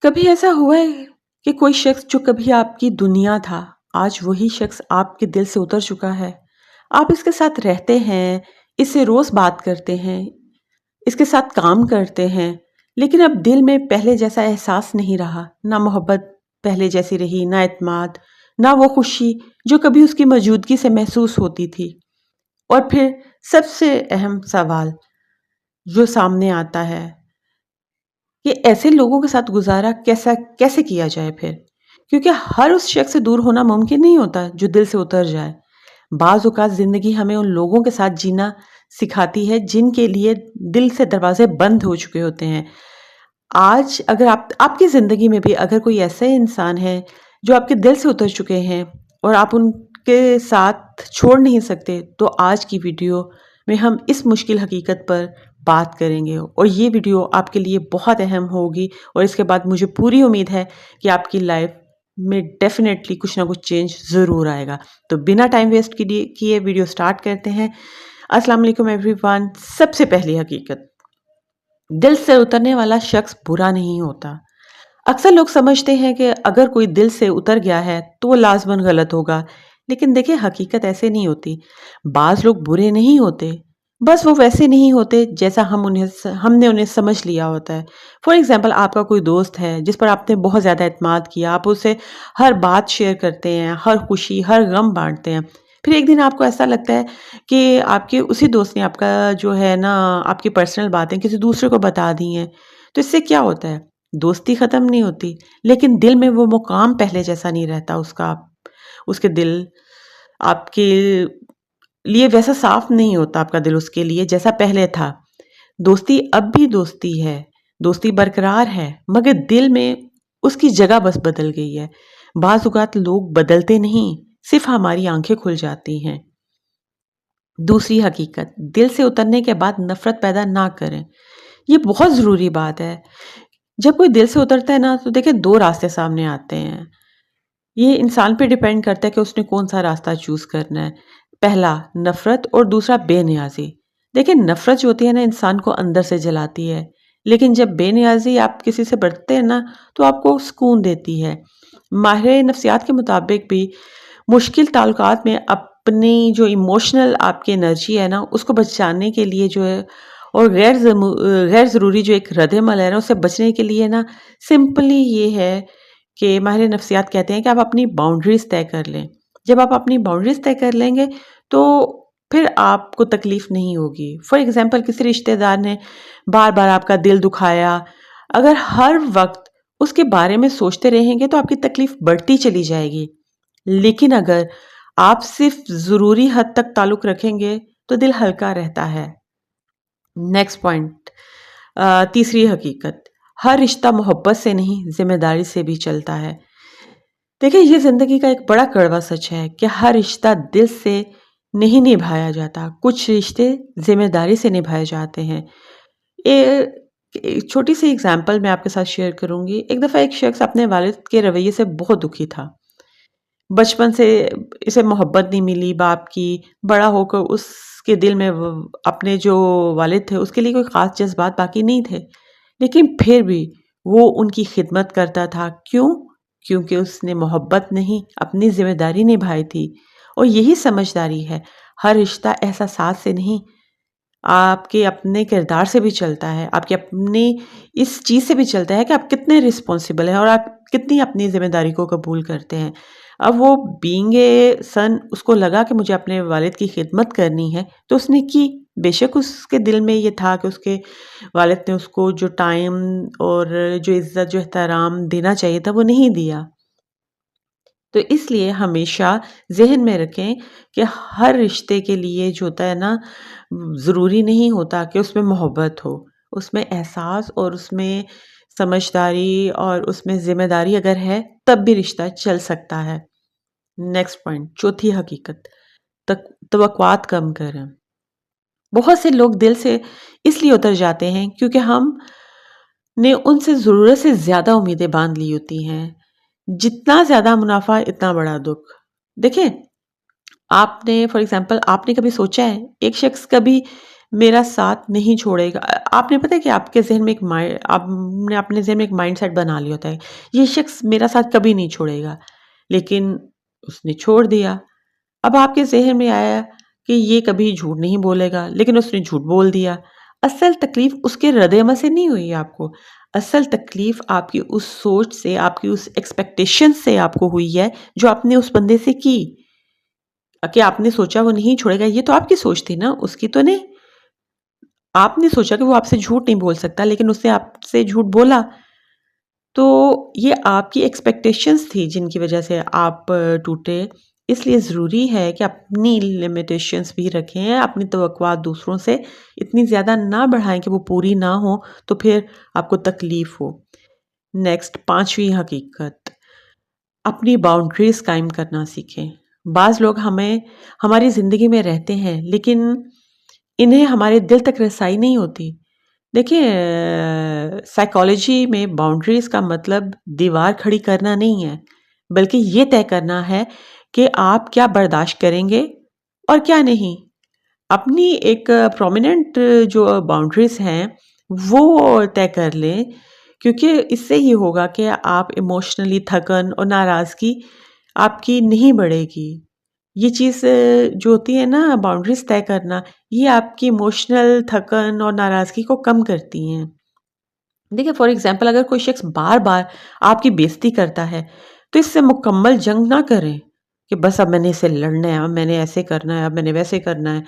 कभी ऐसा हुआ है कि कोई शख्स जो कभी आपकी दुनिया था, आज वही शख्स आपके दिल से उतर चुका है? आप इसके साथ रहते हैं, इससे रोज़ बात करते हैं, इसके साथ काम करते हैं, लेकिन अब दिल में पहले जैसा एहसास नहीं रहा, ना मोहब्बत पहले जैसी रही, ना एतमाद, ना वो खुशी जो कभी उसकी मौजूदगी से महसूस होती थी। और फिर सबसे अहम सवाल जो सामने आता है कि ऐसे लोगों के साथ गुज़ारा कैसा कैसे किया जाए फिर? क्योंकि हर उस शख्स से दूर होना मुमकिन नहीं होता जो दिल से उतर जाए। बाज़ औक़ात ज़िंदगी हमें उन लोगों के साथ जीना सिखाती है जिनके लिए दिल से दरवाज़े बंद हो चुके होते हैं। आज अगर आपकी ज़िंदगी में भी अगर कोई ऐसा इंसान है जो आपके दिल से उतर चुके हैं और आप उनके साथ छोड़ नहीं सकते, तो आज की वीडियो में हम इस मुश्किल हकीकत पर बात करेंगे और ये वीडियो आपके लिए बहुत अहम होगी और इसके बाद मुझे पूरी उम्मीद है कि आपकी लाइफ में डेफ़िनेटली कुछ ना कुछ चेंज ज़रूर आएगा। तो बिना टाइम वेस्ट किए वीडियो स्टार्ट करते हैं। अस्सलाम वालेकुम एवरीवन। सबसे पहली हकीकत, दिल से उतरने वाला शख्स बुरा नहीं होता। अक्सर लोग समझते हैं कि अगर कोई दिल से उतर गया है तो वो लाज़मन गलत होगा, लेकिन देखिए हकीकत ऐसे नहीं होती। बाज़ लोग बुरे नहीं होते, बस वो वैसे नहीं होते जैसा हमने उन्हें समझ लिया होता है। फॉर एग्ज़ाम्पल, आपका कोई दोस्त है जिस पर आपने बहुत ज़्यादा एतमाद किया, आप उससे हर बात शेयर करते हैं, हर खुशी, हर गम बाँटते हैं। फिर एक दिन आपको ऐसा लगता है कि आपके उसी दोस्त ने आपका जो है ना आपकी पर्सनल बातें किसी दूसरे को बता दी हैं। तो इससे क्या होता है? दोस्ती ख़त्म नहीं होती, लेकिन दिल में वो मुकाम पहले जैसा नहीं रहता उसका। उसके दिल आपके लिए वैसा साफ़ नहीं होता, आपका दिल उसके लिए जैसा पहले था। दोस्ती अब भी दोस्ती है, दोस्ती बरकरार है, मगर दिल में उसकी जगह बस बदल गई है। बाज़ औक़ात लोग बदलते नहीं, सिर्फ़ हमारी आँखें खुल जाती हैं। दूसरी हकीकत, दिल से उतरने के बाद नफ़रत पैदा ना करें। ये बहुत ज़रूरी बात है। जब कोई दिल से उतरता है ना, तो देखिए 2 रास्ते सामने आते हैं। ये इंसान पे डिपेंड करता है कि उसने कौन-सा रास्ता चूज़ करना है। पहला नफ़रत और दूसरा बेनियाज़ी। देखिए नफ़रत जो होती है ना, इंसान को अंदर से जलाती है, लेकिन जब बेनियाज़ी आप किसी से बरतते हैं ना, तो आपको सुकून देती है। माहिर नफ्सियात के मुताबिक भी मुश्किल ताल्लुकात में अपनी जो इमोशनल आपकी एनर्जी है ना, उसको बचाने के लिए जो है और गैर ज़रूरी जो एक रद्द-ए-अमल है ना, उससे बचने के लिए ना सिंपली ये है कि माहिर नफ्सियात कहते हैं कि आप अपनी बाउंड्रीज़ तय कर लें। जब आप अपनी बाउंड्रीज़ तय कर लेंगे, तो फिर आपको तकलीफ़ नहीं होगी। फॉर एग्ज़ाम्पल, किसी रिश्तेदार ने बार-बार आपका दिल दुखाया, अगर हर वक़्त उसके बारे में सोचते रहेंगे, तो आपकी तकलीफ़ बढ़ती चली जाएगी। लेकिन अगर आप सिर्फ़ ज़रूरी हद तक ताल्लुक़ रखेंगे, तो दिल हल्का रहता है। नेक्स्ट पॉइंट, तीसरी हकीकत, हर रिश्ता मोहब्बत से नहीं, ज़िम्मेदारी से भी चलता है। देखिए, ये ज़िंदगी का एक बड़ा कड़वा सच है कि हर रिश्ता दिल से नहीं निभाया जाता, कुछ रिश्ते ज़िम्मेदारी से निभाए जाते हैं। एक छोटी-सी एग्ज़ाम्पल मैं आपके साथ शेयर करूँगी। एक दफ़ा एक शख़्स अपने वालिद के रवैये से बहुत दुखी था। बचपन से इसे मोहब्बत नहीं मिली बाप की, बड़ा होकर उसके दिल में अपने जो वालिद थे उसके लिए कोई ख़ास जज़्बात बाकी नहीं थे। लेकिन फिर भी वो उनकी खिदमत करता था। क्यों? क्योंकि उसने मोहब्बत नहीं, अपनी ज़िम्मेदारी निभाई थी और यही समझदारी है। हर रिश्ता एहसास से नहीं, आपके अपने किरदार से भी चलता है, आपके अपने इस चीज़ से भी चलता है कि आप कितने रिस्पॉन्सिबल हैं और आप कितनी अपनी ज़िम्मेदारी को कबूल करते हैं। अब वो बीइंग ए सन, उसको लगा कि मुझे अपने वालिद की खिदमत करनी है, तो उसने की। बेशक उसके दिल में ये था कि उसके वालिद ने उसको जो टाइम और जो इज़्ज़त, जो एहतराम देना चाहिए था, वो नहीं दिया। तो इसलिए हमेशा ज़हन में रखें कि हर रिश्ते के लिए जो होता है ना, ज़रूरी नहीं होता कि उसमें मोहब्बत हो। उसमें एहसास और उसमें समझदारी और उसमें ज़िम्मेदारी अगर है, तब भी रिश्ता चल सकता है। नेक्स्ट पॉइंट, चौथी हकीकत, तवक्कुआत कम करें। बहुत से लोग दिल से इसलिए उतर जाते हैं क्योंकि हमने उनसे ज़रूरत से ज़्यादा उम्मीदें बाँध ली होती हैं। जितना ज़्यादा मुनाफ़ा, इतना बड़ा दुःख। देखिए, आपने फॉर एग्ज़ाम्पल आपने कभी सोचा है, एक शख़्स कभी मेरा साथ नहीं छोड़ेगा। आपने पता है कि आपके ज़हन में आपने अपने ज़हन में एक माइंडसेट बना लिया होता है, ये शख़्स मेरा साथ कभी नहीं छोड़ेगा, लेकिन उसने छोड़ दिया। अब आपके ज़हन में आया कि ये कभी झूठ नहीं बोलेगा, लेकिन उसने झूठ बोल दिया। असल तकलीफ़ उसके रद्द-ए-अमल से नहीं हुई आपको, असल तकलीफ़ आपकी उस सोच से, आपकी उस एक्सपेक्टेशन से आपको हुई है, जो आपने उस बंदे से की। कि आपने सोचा वो नहीं छोड़ेगा, ये तो आपकी सोच थी ना, उसकी तो नहीं। आपने सोचा कि वो आपसे झूठ नहीं बोल सकता, लेकिन उसने आपसे झूठ बोला। तो ये आपकी एक्सपेक्टेशंस थी जिनकी वजह से आप टूटे। इसलिए ज़रूरी है कि अपनी लिमिटेशंस भी रखें, अपनी तवक्कुआत दूसरों से इतनी ज़्यादा ना बढ़ाएँ कि वो पूरी ना हो, तो फिर आपको तकलीफ़ हो। नेक्स्ट 5वीं हकीकत, अपनी बाउंड्रीज़ कायम करना सीखें। बाज़ लोग हमारी ज़िंदगी में रहते हैं, लेकिन इन्हें हमारे दिल तक रसाई नहीं होती। देखिए साइकोलॉजी में बाउंड्रीज़ का मतलब दीवार खड़ी करना नहीं है, बल्कि ये तय करना है कि आप क्या बर्दाश्त करेंगे और क्या नहीं। अपनी एक प्रोमिनेंट जो बाउंड्रीज़ हैं, वो तय कर लें, क्योंकि इससे ये होगा कि आप इमोशनली थकन और नाराज़गी आपकी नहीं बढ़ेगी। ये चीज़ जो होती है ना बाउंड्रीज़ तय करना, ये आपकी इमोशनल थकन और नाराज़गी को कम करती हैं। देखिए फॉर एग्ज़ाम्पल अगर कोई शख़्स बार-बार आपकी बेइज़्ज़ती करता है, तो इससे मुकम्मल जंग ना करें कि बस अब मैंने इससे लड़ना है, अब मैंने ऐसे करना है, अब मैंने वैसे करना है।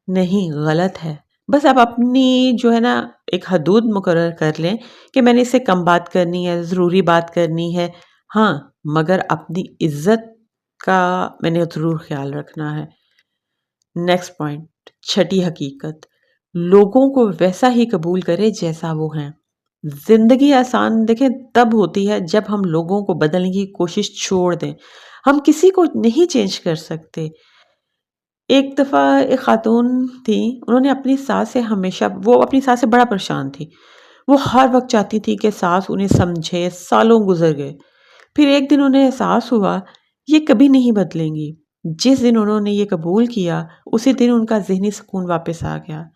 नहीं, गलत है। बस आप अपनी जो है ना एक हदूद मुकर्रर कर लें कि मैंने इससे कम बात करनी है, ज़रूरी बात करनी है। हाँ, मगर अपनी इज़्ज़त का मैंने ज़रूर ख़्याल रखना है। नेक्स्ट पॉइंट, छठी हकीकत, लोगों को वैसा ही कबूल करें जैसा वो हैं। ज़िंदगी आसान देखें तब होती है जब हम लोगों को बदलने की कोशिश छोड़ दें। हम किसी को नहीं चेंज कर सकते। एक दफ़ा एक ख़ातून थी, उन्होंने अपनी सास से हमेशा वो अपनी सास से बड़ा परेशान थी। वो हर वक़्त चाहती थी कि सास उन्हें समझे, सालों गुज़र गए। फिर एक दिन उन्हें एहसास हुआ, ये कभी नहीं बदलेंगी। जिस दिन उन्होंने ये कबूल किया, उसी दिन उनका ज़हनी सुकून वापस आ गया।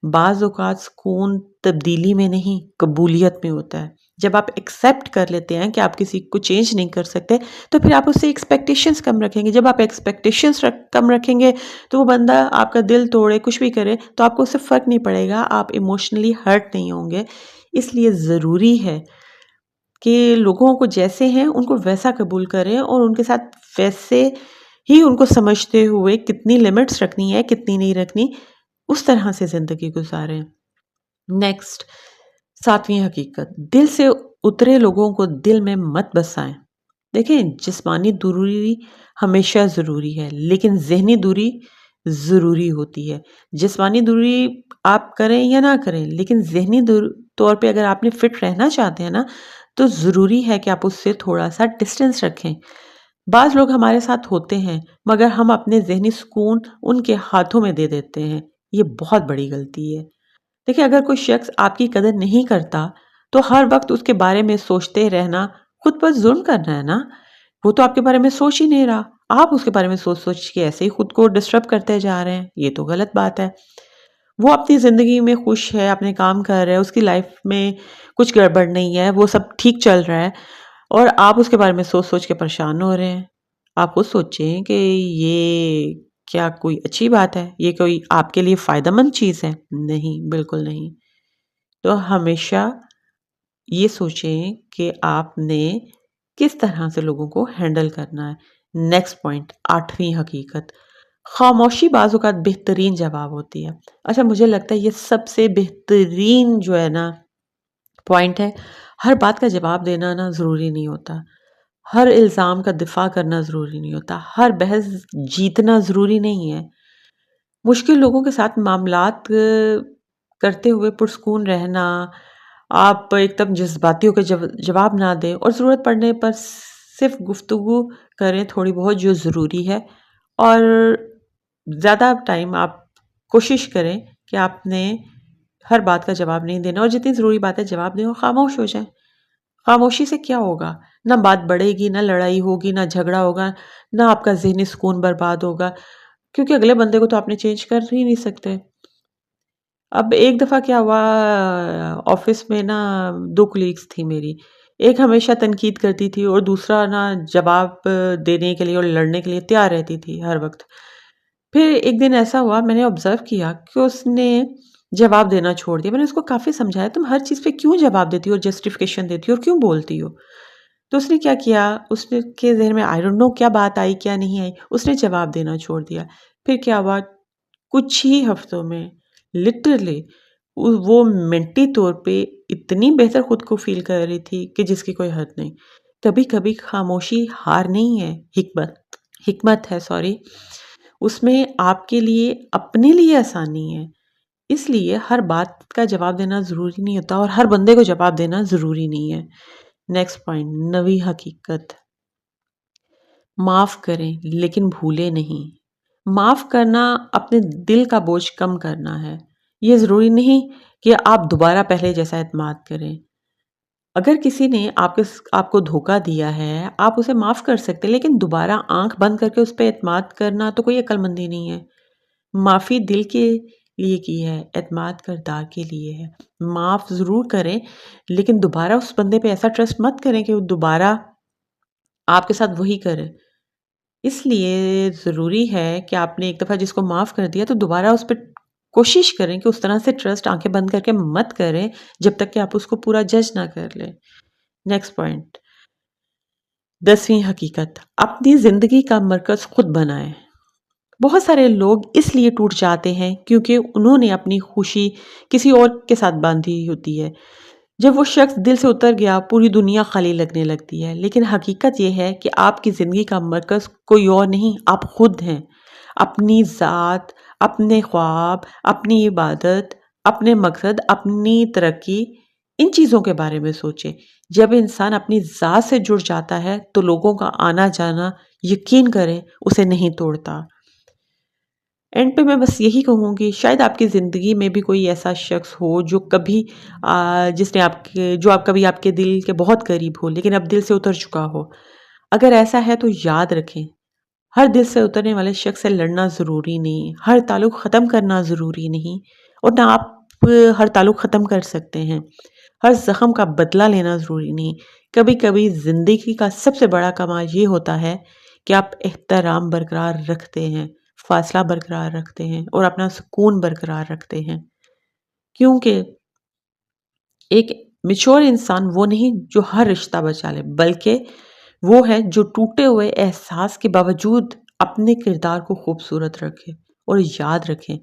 बाज़ औक़ात सुकून तब्दीली में नहीं, कबूलियत में होता है। जब आप एक्सेप्ट कर लेते हैं कि आप किसी को चेंज नहीं कर सकते, तो फिर आप उससे एक्सपेक्टेशंस कम रखेंगे। जब आप एक्सपेक्टेशंस कम रखेंगे, तो वो बंदा आपका दिल तोड़े, कुछ भी करे, तो आपको उससे फ़र्क नहीं पड़ेगा, आप इमोशनली हर्ट नहीं होंगे। इसलिए ज़रूरी है कि लोगों को जैसे हैं, उनको वैसा कबूल करें और उनके साथ वैसे ही उनको समझते हुए कितनी लिमिट्स रखनी है, कितनी नहीं रखनी, उस तरह से ज़िंदगी गुज़ारें। नेक्स्ट 7वीं हकीकत, दिल से उतरे लोगों को दिल में मत बसाएँ। देखिए जिस्मानी दूरी हमेशा ज़रूरी है, लेकिन ज़हनी दूरी ज़रूरी होती है। जिस्मानी दूरी आप करें या ना करें, लेकिन ज़हनी तौर पे अगर आपने फिट रहना चाहते हैं ना, तो ज़रूरी है कि आप उससे थोड़ा-सा डिस्टेंस रखें। बाज़ लोग हमारे साथ होते हैं, मगर हम अपने ज़हनी सुकून उनके हाथों में दे देते हैं। ये बहुत बड़ी गलती है। देखिए अगर कोई शख्स आपकी कदर नहीं करता, तो हर वक़्त उसके बारे में सोचते रहना खुद पर ज़ुल्म करना है ना। वो तो आपके बारे में सोच ही नहीं रहा। आप उसके बारे में सोच-सोच के ऐसे ही खुद को डिस्टर्ब करते जा रहे हैं। ये तो गलत बात है। वो अपनी ज़िंदगी में खुश है, अपने काम कर रहा है, उसकी लाइफ़ में कुछ गड़बड़ नहीं है, वो सब ठीक चल रहा है और आप उसके बारे में सोच-सोच के परेशान हो रहे हैं। आप खुद सोचें कि ये क्या कोई अच्छी बात है? ये कोई आपके लिए फ़ायदेमंद चीज़ है? नहीं, बिल्कुल नहीं। तो हमेशा ये सोचें कि आपने किस तरह से लोगों को हैंडल करना है। नेक्स्ट पॉइंट 8वीं हकीकत, खामोशी बाज़ औक़ात बेहतरीन जवाब होती है। अच्छा मुझे लगता है ये सबसे बेहतरीन जो है ना पॉइंट है, हर बात का जवाब देना ना ज़रूरी नहीं होता। हर इल्ज़ाम का दिफ़ा करना ज़रूरी नहीं होता। हर बहस जीतना ज़रूरी नहीं है। मुश्किल लोगों के साथ मामलात करते हुए पुरसुकून रहना, आप एकदम जज़्बाती होकर जवाब ना दें और ज़रूरत पड़ने पर सिर्फ़ गुफ्तगू करें थोड़ी बहुत जो ज़रूरी है और ज़्यादा टाइम आप कोशिश करें कि आपने हर बात का जवाब नहीं देना और जितनी ज़रूरी बात है जवाब दें और ख़ामोश हो जाएँ। ख़ामोशी से क्या होगा? ना बात बढ़ेगी, ना लड़ाई होगी, ना झगड़ा होगा, ना आपका ज़हनी सुकून बर्बाद होगा, क्योंकि अगले बंदे को तो आपने चेंज कर ही नहीं सकते। अब एक दफ़ा क्या हुआ, ऑफ़िस में ना 2 कलीग्स थी मेरी। एक हमेशा तनकीद करती थी और दूसरा ना जवाब देने के लिए और लड़ने के लिए तैयार रहती थी हर वक़्त। फिर एक दिन ऐसा हुआ, मैंने ऑब्ज़र्व किया कि उसने जवाब देना छोड़ दिया। मैंने उसको काफ़ी समझाया, तुम हर चीज़ पे क्यों जवाब देती हो और जस्टिफ़िकेशन देती हो और क्यों बोलती हो? तो उसने क्या किया, उसने के ज़हन में आई डोंट नो क्या बात आई, क्या नहीं आई, उसने जवाब देना छोड़ दिया। फिर क्या हुआ, कुछ ही हफ्तों में लिटरली वो मेंटली तौर पे इतनी बेहतर खुद को फ़ील कर रही थी कि जिसकी कोई हद नहीं। कभी-कभी खामोशी हार नहीं है, हिकमत हिकमत है, सॉरी। उसमें आपके लिए अपने लिए आसानी है। इसलिए हर बात का जवाब देना ज़रूरी नहीं होता और हर बंदे को जवाब देना ज़रूरी नहीं है। नेक्स्ट पॉइंट, नवी हकीकत। माफ़ करें लेकिन भूलें नहीं। माफ़ करना अपने दिल का बोझ कम करना है। ये ज़रूरी नहीं कि आप दोबारा पहले जैसा एतमाद करें। अगर किसी ने आपको धोखा दिया है, आप उसे माफ़ कर सकते हैं, लेकिन दोबारा आँख बंद करके उस पे एतमाद करना तो कोई अक्लमंदी नहीं है। माफ़ी दिल के लिए की है, एतमाद किरदार के लिए है। माफ़ ज़रूर करें, लेकिन दोबारा उस बंदे पे ऐसा ट्रस्ट मत करें कि वो दोबारा आपके साथ वही करे। इसलिए ज़रूरी है कि आपने एक दफ़ा जिसको माफ़ कर दिया, तो दोबारा उस पे कोशिश करें कि उस तरह से ट्रस्ट आँखें बंद करके मत करें, जब तक कि आप उसको पूरा जज ना कर लें। नेक्स्ट पॉइंट, 10वीं हकीकत, अपनी ज़िंदगी का मरकज़ खुद बनाएँ। बहुत सारे लोग इसलिए टूट जाते हैं क्योंकि उन्होंने अपनी खुशी किसी और के साथ बाँधी होती है। जब वो शख्स दिल से उतर गया, पूरी दुनिया खाली लगने लगती है। लेकिन हकीकत ये है कि आपकी ज़िंदगी का मरकज़ कोई और नहीं, आप खुद हैं। अपनी ज़ात, अपने ख्वाब, अपनी इबादत, अपने मकसद, अपनी तरक्की, इन चीज़ों के बारे में सोचें। जब इंसान अपनी ज़ात से जुड़ जाता है, तो लोगों का आना-जाना, यकीन करें, उसे नहीं तोड़ता। एंड पे मैं बस यही कहूँगी, शायद आपकी ज़िंदगी में भी कोई ऐसा शख्स हो जो कभी जिसने आपके जो आप कभी आपके दिल के बहुत करीब हो, लेकिन अब दिल से उतर चुका हो। अगर ऐसा है तो याद रखें, हर दिल से उतरने वाले शख्स से लड़ना ज़रूरी नहीं, हर ताल्लुक़ ख़त्म करना ज़रूरी नहीं और ना आप हर ताल्लुक़ ख़त्म कर सकते हैं। हर ज़ख्म का बदला लेना ज़रूरी नहीं। कभी-कभी ज़िंदगी का सबसे बड़ा कमाल ये होता है कि आप एहतराम बरकरार रखते हैं, फ़ासला बरकरार रखते हैं और अपना सुकून बरकरार रखते हैं। क्योंकि एक मैच्योर इंसान वो नहीं जो हर रिश्ता बचा ले, बल्कि वो है जो टूटे हुए एहसास के बावजूद अपने किरदार को खूबसूरत रखे। और याद रखें,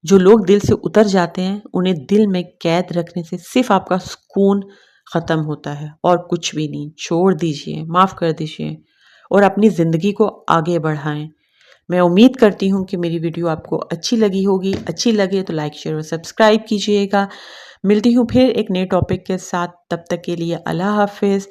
जो लोग दिल से उतर जाते हैं, उन्हें दिल में कैद रखने से सिर्फ़ आपका सुकून ख़त्म होता है और कुछ भी नहीं। छोड़ दीजिए, माफ़ कर दीजिए और अपनी ज़िंदगी को आगे बढ़ाएँ। मैं उम्मीद करती हूँ कि मेरी वीडियो आपको अच्छी लगी होगी। अच्छी लगे तो लाइक, शेयर और सब्सक्राइब कीजिएगा। मिलती हूँ फिर एक नए टॉपिक के साथ, तब तक के लिए अल्लाह हाफ़िज़।